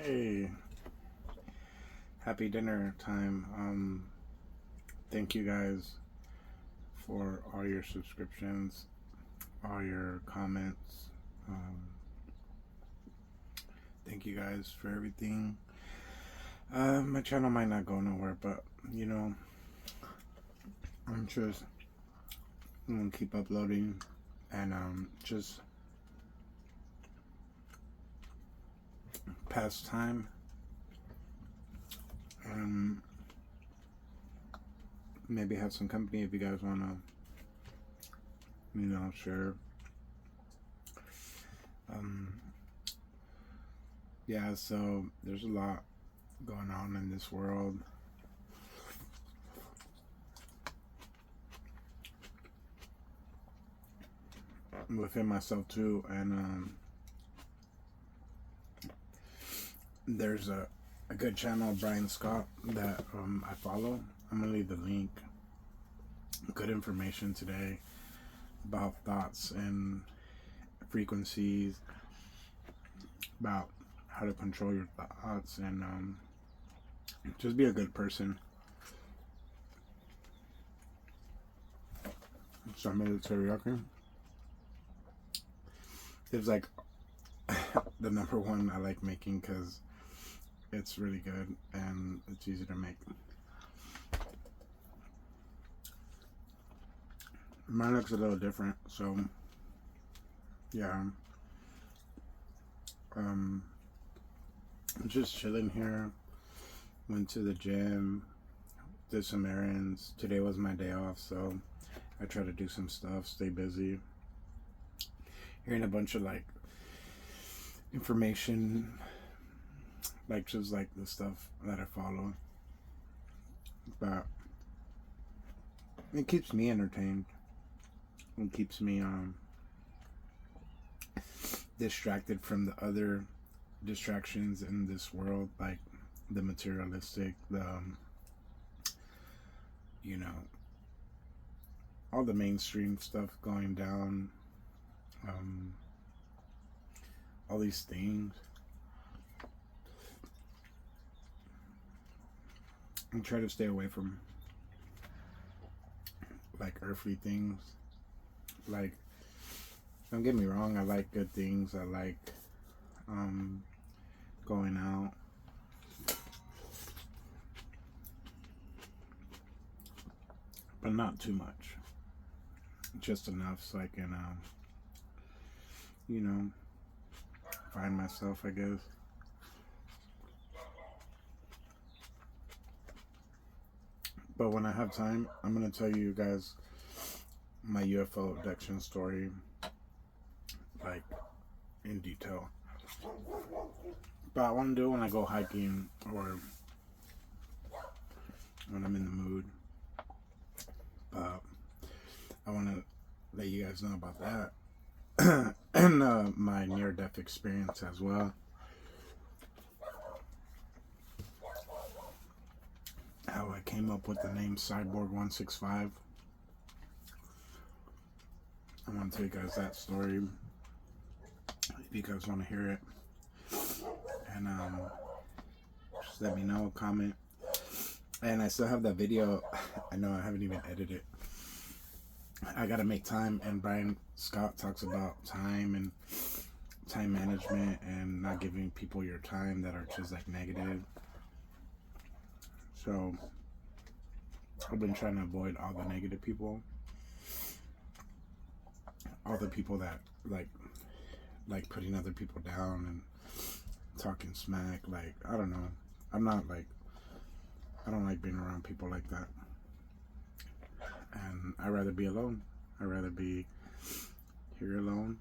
Hey, happy dinner time. Thank you guys for all your subscriptions, all your comments. Um, thank you guys for everything. My channel might not go nowhere, but you know, I'm just gonna keep uploading and just pass time. Um, Maybe have some company if you guys wanna, share. Um, yeah, so there's a lot going on in this world. Within myself too, and there's a good channel, Brian Scott, that I follow. I'm gonna leave the link. Good information today about thoughts and frequencies, about how to control your thoughts, and just be a good person. Some military teriyaki. It's like the number one I like making because it's really good and it's easy to make. Mine looks a little different, so yeah. I'm just chilling here. Went to the gym, did some errands. Today was my day off, so I try to do some stuff, stay busy. Hearing a bunch of like information, like just like the stuff that I follow, but it keeps me entertained. It keeps me distracted from the other distractions in this world, like the materialistic, the you know, all the mainstream stuff going down, um, all these things. And try to stay away from like earthly things. Like, don't get me wrong, I like good things. I like going out. But not too much. Just enough so I can, find myself, I guess. But when I have time, I'm going to tell you guys my UFO abduction story, like, in detail. But I want to do it when I go hiking or when I'm in the mood. But I want to let you guys know about that. And my near-death experience as well. How I came up with the name Cyborg 165. I want to tell you guys that story if you guys want to hear it. And just let me know, comment. And I still have that video. I know I haven't even edited it. I gotta make time, and Brian Scott talks about time and time management and not giving people your time that are just like negative. So I've been trying to avoid all the negative people, all the people that like putting other people down and talking smack. Like, I don't know, I don't like being around people like that. And I'd rather be alone. I'd rather be here alone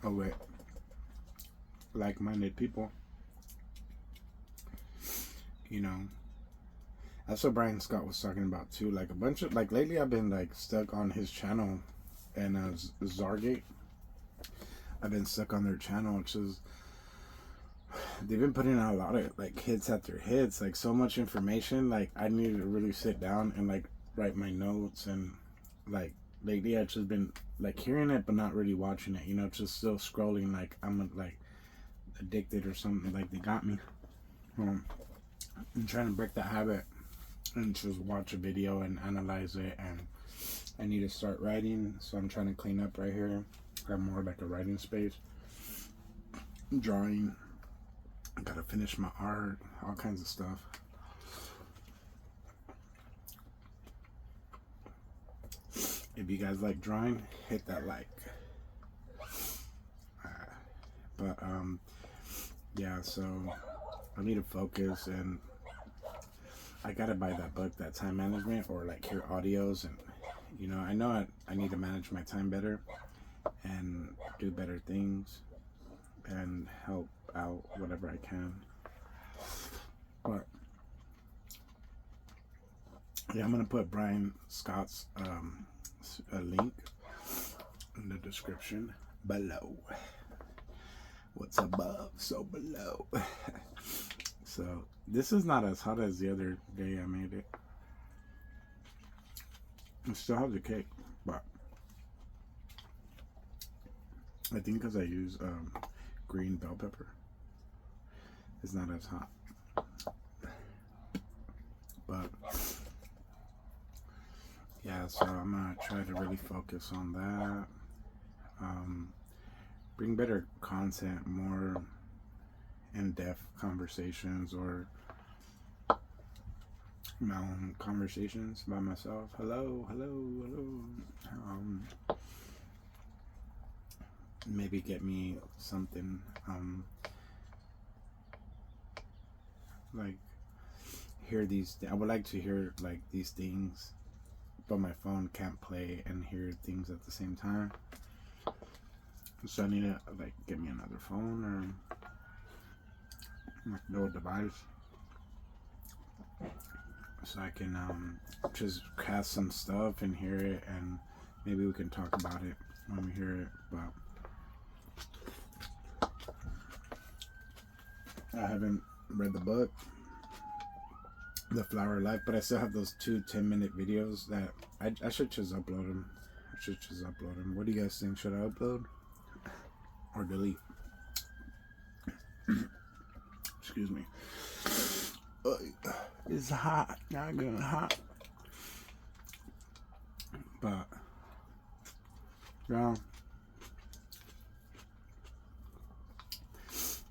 with like-minded people. That's what Brian Scott was talking about too. Like a bunch of lately, I've been like stuck on his channel and Zargate. I've been stuck on their channel, which is they've been putting out a lot of like hits after hits, like so much information. Like I need to really sit down and like write my notes, and like lately I've just been like hearing it but not really watching it, just still scrolling. Like I'm like addicted or something, like they got me. I'm trying to break that habit and just watch a video and analyze it, and I need to start writing, so I'm trying to clean up right here. Got more like a writing space. Drawing. I gotta finish my art, all kinds of stuff. If you guys like drawing, hit that like. But yeah, so I need to focus, and I gotta buy that book, that time management, or like hear audios, and you know I need to manage my time better and do better things and help out whatever I can. But yeah, I'm gonna put Brian Scott's a link in the description below. What's above, so below. So this is not as hot as the other day I made it. I still have the cake, but I think because I use green bell pepper, it's not as hot. But yeah, so I'm gonna try to really focus on that. Bring better content, more in-depth conversations, or my own conversations by myself. Hello. Maybe get me something like hear these. I would like to hear like these things, but my phone can't play and hear things at the same time. So I need to like get me another phone or like a little device, so I can just cast some stuff and hear it, and maybe we can talk about it when we hear it. But I haven't read the book, The Flower of Life, but I still have those 2 10-minute videos that I should just upload them. What do you guys think? Should I upload or delete? Excuse me. It's hot. Not gonna hot. But yeah.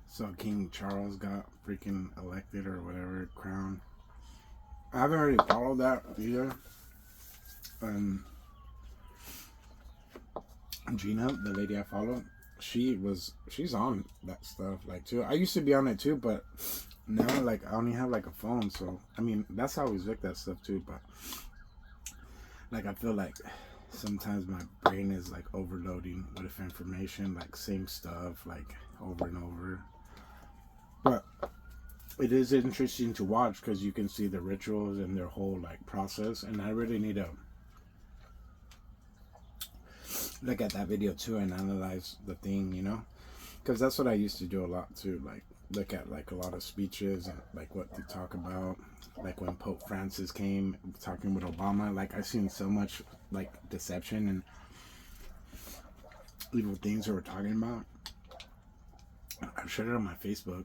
So King Charles got freaking elected or whatever, crowned. I haven't really followed that either. Gina, the lady I follow, she's on that stuff like too. I used to be on it too, but now like I only have like a phone, so I mean that's how I always look that stuff too. But like I feel like sometimes my brain is like overloading with information, like same stuff like over and over. But it is interesting to watch because you can see the rituals and their whole like process, and I really need to look at that video too and analyze the thing, you know, because that's what I used to do a lot too, like look at like a lot of speeches and like what they talk about, like when Pope Francis came talking with Obama. Like I've seen so much like deception and evil things they were talking about. I've shared it on my Facebook,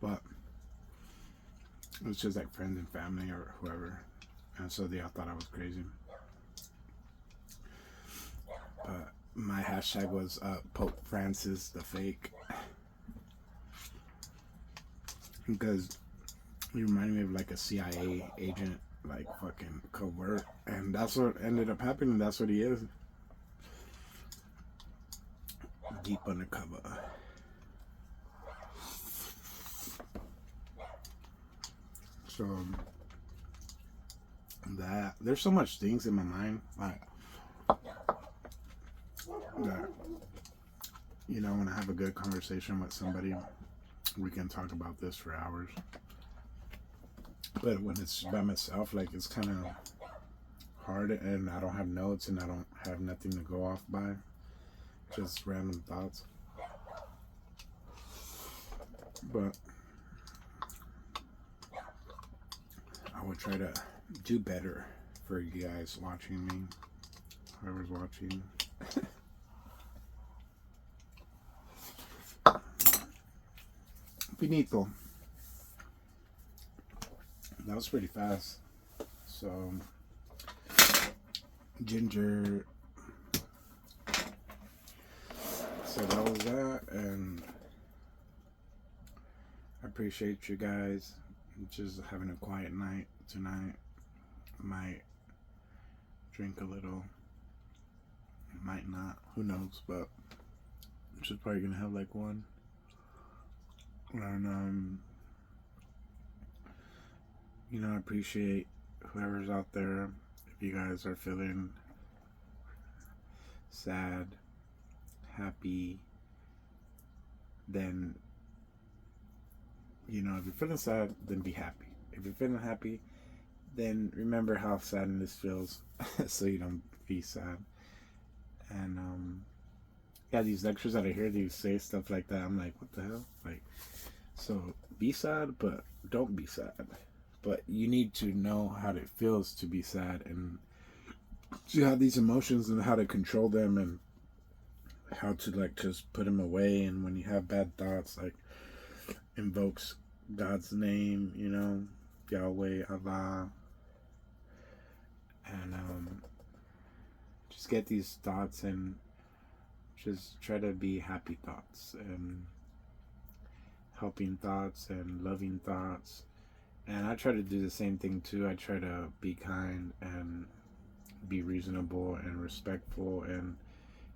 but it was just like friends and family or whoever, and so they all thought I was crazy. But my hashtag was Pope Francis the fake, because he reminded me of like a CIA agent, like fucking covert, and that's what ended up happening. That's what he is, deep undercover. So that there's so much things in my mind, like that, you know, when I have a good conversation with somebody, we can talk about this for hours. But when it's by myself, like it's kind of hard, and I don't have notes and I don't have nothing to go off by, just random thoughts. But I would try to do better for you guys watching me, whoever's watching. Finito. That was pretty fast. So, Ginger. So that was that, and I appreciate you guys. Just having a quiet night tonight. Might drink a little. Might not. Who knows? But I'm just probably gonna have like one. And I appreciate whoever's out there. If you guys are feeling sad, happy, then if you're feeling sad, then be happy. If you're feeling happy, then remember how sadness feels, so you don't be sad. And yeah, these lectures that I hear these say stuff like that, I'm like, what the hell? Like, so be sad, but don't be sad. But you need to know how it feels to be sad, and to have these emotions, and how to control them, and how to like just put them away. And when you have bad thoughts, like invokes God's name, Yahweh, Allah, and just get these thoughts and just try to be happy thoughts and helping thoughts and loving thoughts. And I try to do the same thing too. I try to be kind and be reasonable and respectful. And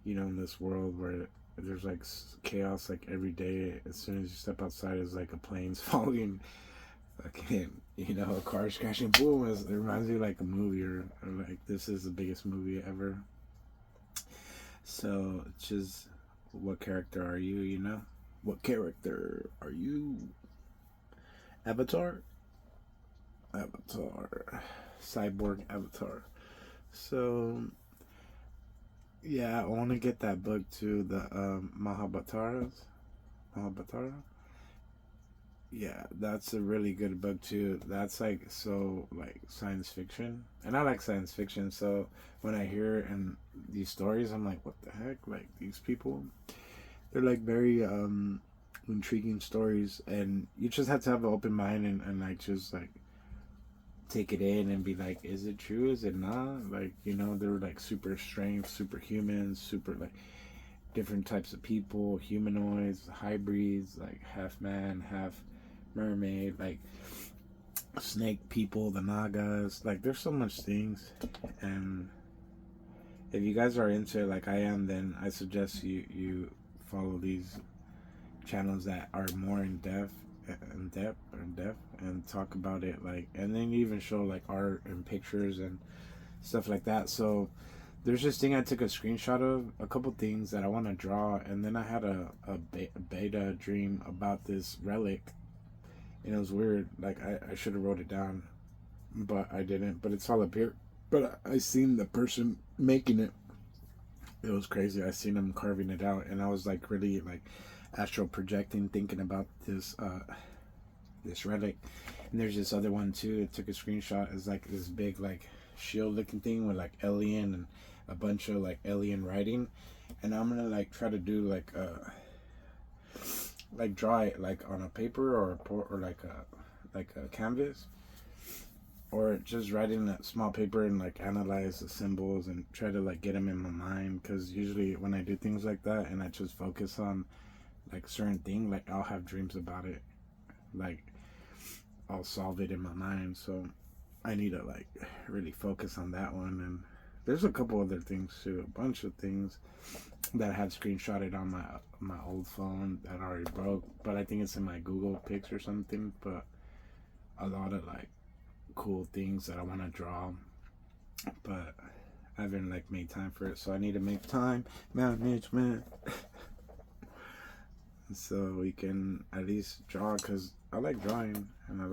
in this world where there's like chaos, like every day, as soon as you step outside, it's like a plane's falling, fucking, a car's crashing, boom. It reminds me of like a movie, or like this is the biggest movie ever. So it's just, what character are you? What character are you? Avatar, cyborg Avatar. So yeah, I want to get that book too, the Mahabharata. Yeah, that's a really good book too. That's like so like science fiction, and I like science fiction. So when I hear and these stories, I'm like, what the heck? Like, these people, they're like very intriguing stories, and you just have to have an open mind, and like just like take it in and be like, is it true? Is it not? Like, they're like super strength, superhumans, super like different types of people, humanoids, hybrids, like half man, half mermaid, like snake people, the Nagas. Like, there's so much things. And if you guys are into it like I am, then I suggest you follow these channels that are more in depth and talk about it, like, and then you even show like art and pictures and stuff like that. So there's this thing I took a screenshot of, a couple things that I want to draw, and then I had a beta dream about this relic, and it was weird. Like, I should have wrote it down, but I didn't. But it's all up here. But I seen the person making it. It was crazy. I seen him carving it out, and I was like really like astral projecting, thinking about this relic. And there's this other one too. It took a screenshot. It's like this big like shield looking thing with like alien and a bunch of like alien writing. And I'm gonna like try to do like draw it like on a paper or like a canvas, or just write in a small paper and like analyze the symbols and try to like get them in my mind. Because usually when I do things like that and I just focus on like certain thing, like I'll have dreams about it, like I'll solve it in my mind. So I need to like really focus on that one. And there's a couple other things too, a bunch of things that I had screenshotted on my old phone that already broke, but I think it's in my Google Pics or something. But a lot of like cool things that I want to draw, but I haven't like made time for it. So I need to make time management so we can at least draw, because I like drawing, and I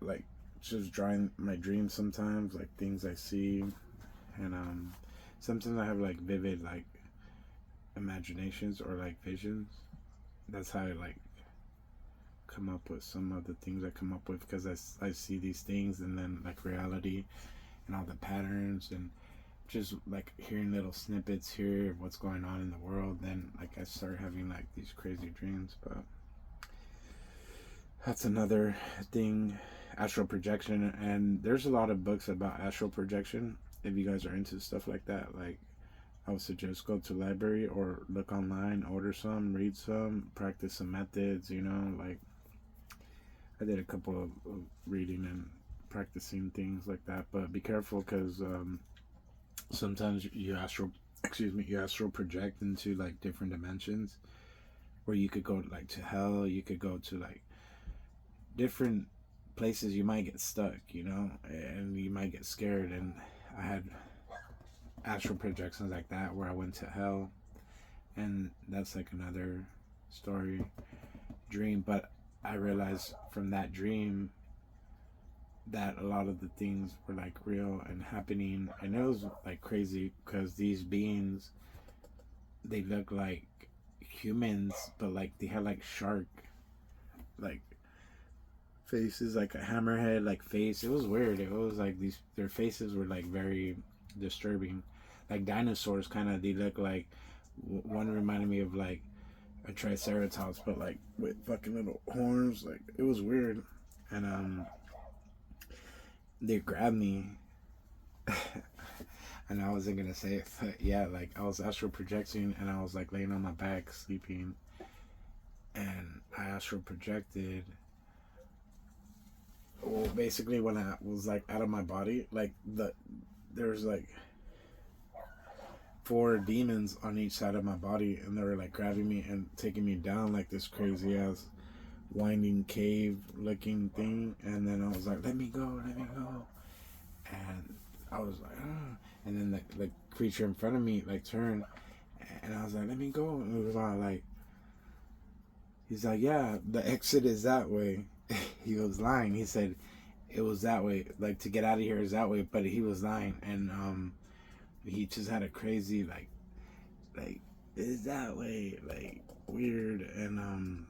like just drawing my dreams sometimes, like things I see. And sometimes I have like vivid like imaginations or like visions. That's how I like come up with some of the things I come up with, because I see these things, and then like reality and all the patterns, and just like hearing little snippets here of what's going on in the world. Then like I start having like these crazy dreams. But That's another thing, astral projection. And there's a lot of books about astral projection. If you guys are into stuff like that, like I would suggest go to library or look online, order some, read some, practice some methods. Like I did a couple of reading and practicing things like that. But be careful because sometimes you astral project into like different dimensions where you could go like to hell, you could go to like different places. You might get stuck, and you might get scared. And I had astral projections like that where I went to hell, and that's like another story, dream. But I realized from that dream that a lot of the things were like real and happening, and it was like crazy because these beings, they look like humans, but like they had like shark like faces, like a hammerhead like face. It was weird. It was like their faces were like very disturbing, like dinosaurs kind of. They look like one reminded me of like a triceratops, but like with fucking little horns. Like it was weird. And they grabbed me. And I wasn't gonna say it, but yeah, like I was astral projecting and I was like laying on my back sleeping, and I astral projected. Well, basically when I was like out of my body, like there's like four demons on each side of my body, and they were like grabbing me and taking me down like this crazy ass winding cave looking thing. And then I was like, let me go, and I was like, ah. And then the creature in front of me like turned, and I was like, let me go. And it was all like, he's like, yeah, the exit is that way. He was lying. He said it was that way, like to get out of here is that way, but he was lying. And he just had a crazy like is that way, like weird. And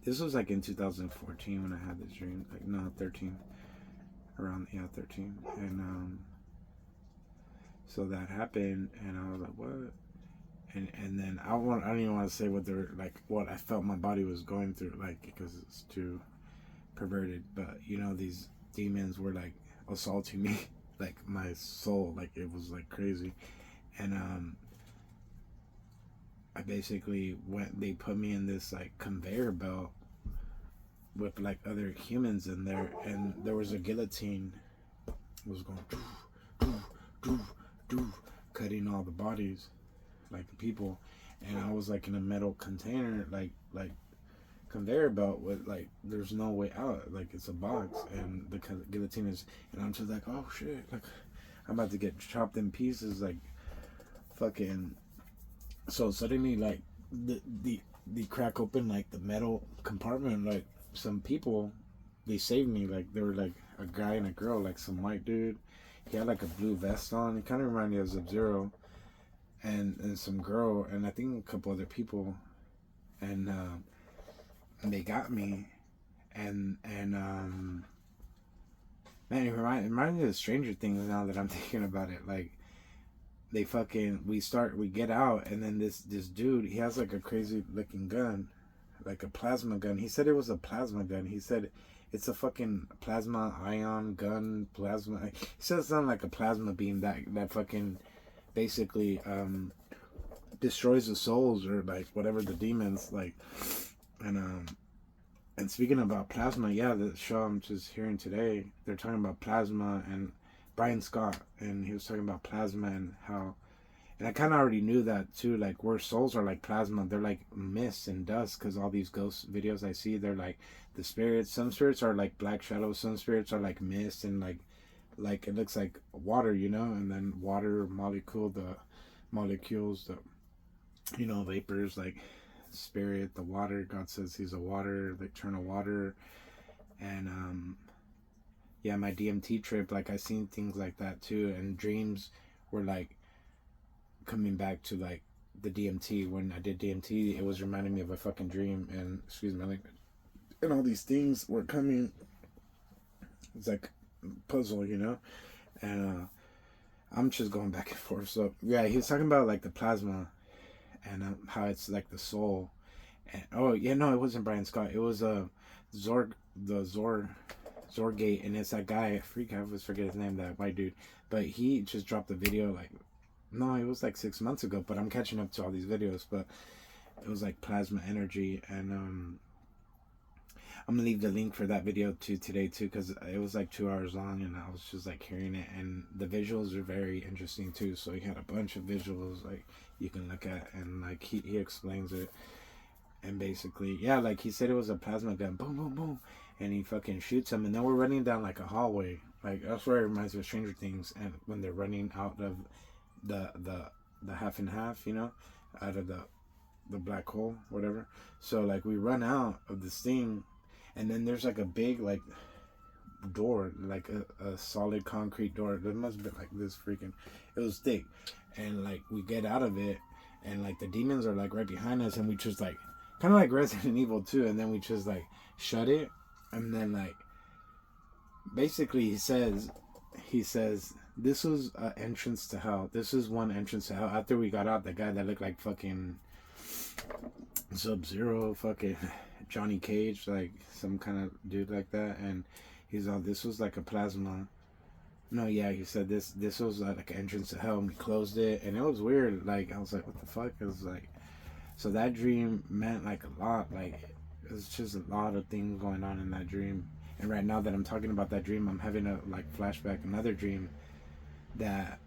this was like in 2014 when I had this dream, like no 13, around 13. And so that happened, and I was like, what? And then I don't even want to say what they're like, what I felt my body was going through, like, because it's too perverted. But these demons were like assaulting me, like my soul, like it was like crazy. And I basically went. They put me in this like conveyor belt with like other humans in there, and there was a guillotine. It was going doof, doof, doof, doof, cutting all the bodies, like the people. And I was like in a metal container, like conveyor belt with like there's no way out, like it's a box, and the guillotine is, and I'm just like, oh shit, like I'm about to get chopped in pieces, like fucking. So suddenly, like the crack open like the metal compartment, like some people, they saved me. Like they were like a guy and a girl, like some white dude. He had like a blue vest on. It kind of reminded me of Sub-Zero, and some girl, and I think a couple other people, and they got me, and man, it reminded me of Stranger Things now that I'm thinking about it. Like we get out, and then this dude, he has like a crazy looking gun, like a plasma gun. He said it was a plasma gun. He said it's a fucking plasma ion gun, plasma. He said it sounded like a plasma beam that fucking basically destroys the souls or like whatever the demons like. And speaking about plasma, yeah, the show I'm just hearing today, they're talking about plasma, and Brian Scott, and he was talking about plasma and how, and I kind of already knew that too, like where souls are like plasma, they're like mist and dust, because all these ghost videos I see, they're like the spirits. Some spirits are like black shadows, some spirits are like mist, and like it looks like water, and then water molecules, the vapors, like spirit, the water. God says he's a water, the eternal water. And yeah, my DMT trip, like I seen things like that too, and dreams were like coming back to like the DMT. When I did DMT, it was reminding me of a fucking dream, and excuse me, like, and all these things were coming. It's like a puzzle, and I'm just going back and forth. So yeah, he was talking about like the plasma, and how it's like the soul, And, oh yeah, no, it wasn't Brian Scott. It was Zorgate, and it's that guy. I always forget his name. That white dude, but he just dropped a video like, no, it was like 6 months ago. But I'm catching up to all these videos. But it was like plasma energy, and I'm gonna leave the link for that video too today too, because it was like 2 hours long, and I was just like hearing it, and the visuals are very interesting too. So he had a bunch of visuals like you can look at, and like he explains it, and basically, yeah, like he said it was a plasma gun, boom, boom, boom, and he fucking shoots him, and then we're running down like a hallway, like that's where it reminds me of Stranger Things, and when they're running out of the half and half, you know, out of the black hole, whatever. So like we run out of this thing, and then there's like a big like door, like a solid concrete door. It must have been like this freaking. It was thick, and like we get out of it, and like the demons are like right behind us, and we just like kind of like Resident Evil 2, and then we just like shut it, and then like basically he says this was an entrance to hell. This is one entrance to hell. After we got out, the guy that looked like fucking Sub-Zero, fucking Johnny Cage, like some kind of dude like that, and he's all, this was like a plasma. No, yeah, he said this was like an entrance to hell, and we closed it, and it was weird. Like I was like, what the fuck? It was like, so that dream meant like a lot. Like it was just a lot of things going on in that dream. And right now that I'm talking about that dream, I'm having a like flashback, another dream that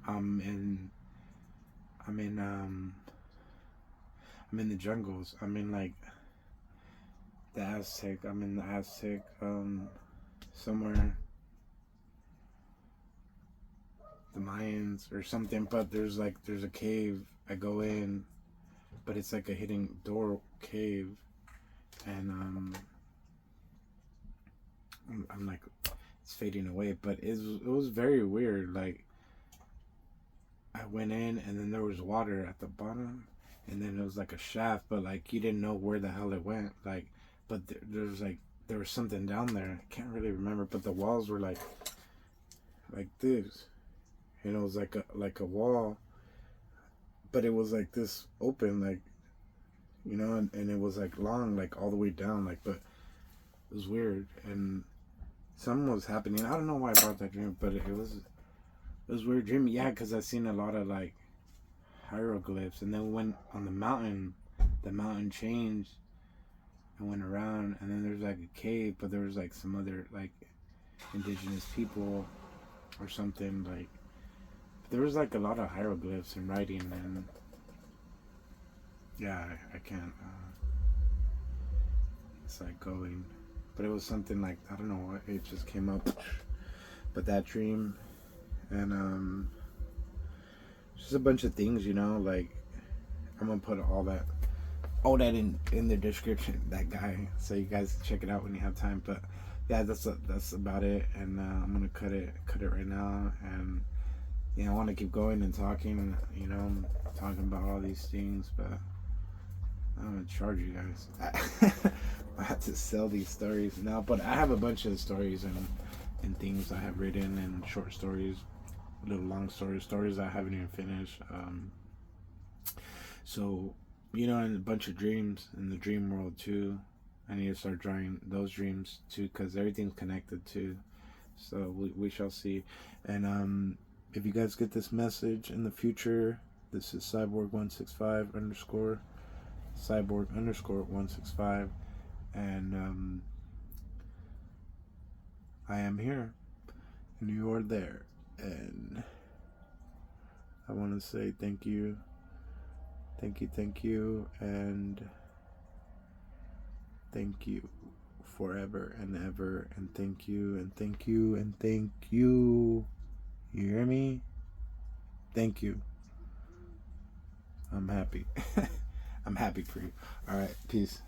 I'm in. I'm in I'm in the jungles. I'm in like the Aztec. I'm in the Aztec somewhere, the Mayans or something. But there's a cave. I go in, but it's like a hidden door cave, and I'm like, it's fading away. But it was very weird. Like I went in, and then there was water at the bottom, and then it was like a shaft, but like you didn't know where the hell it went. Like, but there was something down there. I can't really remember, but the walls were like this, and it was like a wall, but it was like this open, like, you know, and it was like long, like all the way down, like, but it was weird, and something was happening. I don't know why I brought that dream, but it was weird dream. Yeah, because I seen a lot of like hieroglyphs, and then we went on the mountain changed and went around, and then there's like a cave, but there was like some other like indigenous people or something, like there was like a lot of hieroglyphs and writing, and yeah, I can't it's like going, but it was something like, I don't know, it just came up. But that dream, and just a bunch of things, you know, like I'm gonna put all that in the description, that guy, so you guys check it out when you have time. But yeah, that's about it, and I'm gonna cut it right now, and you know, I want to keep going and talking, you know, talking about all these things, but I'm gonna charge you guys. I have to sell these stories now, but I have a bunch of stories and things I have written, and short stories, little long stories I haven't even finished. So, you know, and a bunch of dreams in the dream world too. I need to start drawing those dreams too, because everything's connected too. So we shall see. And if you guys get this message in the future, this is Cyborg165 underscore Cyborg underscore 165, and I am here and you are there, and I want to say thank you, and thank you forever and ever, and thank you, and thank you, and thank you. You hear me? Thank you. I'm happy. I'm happy for you. All right, peace.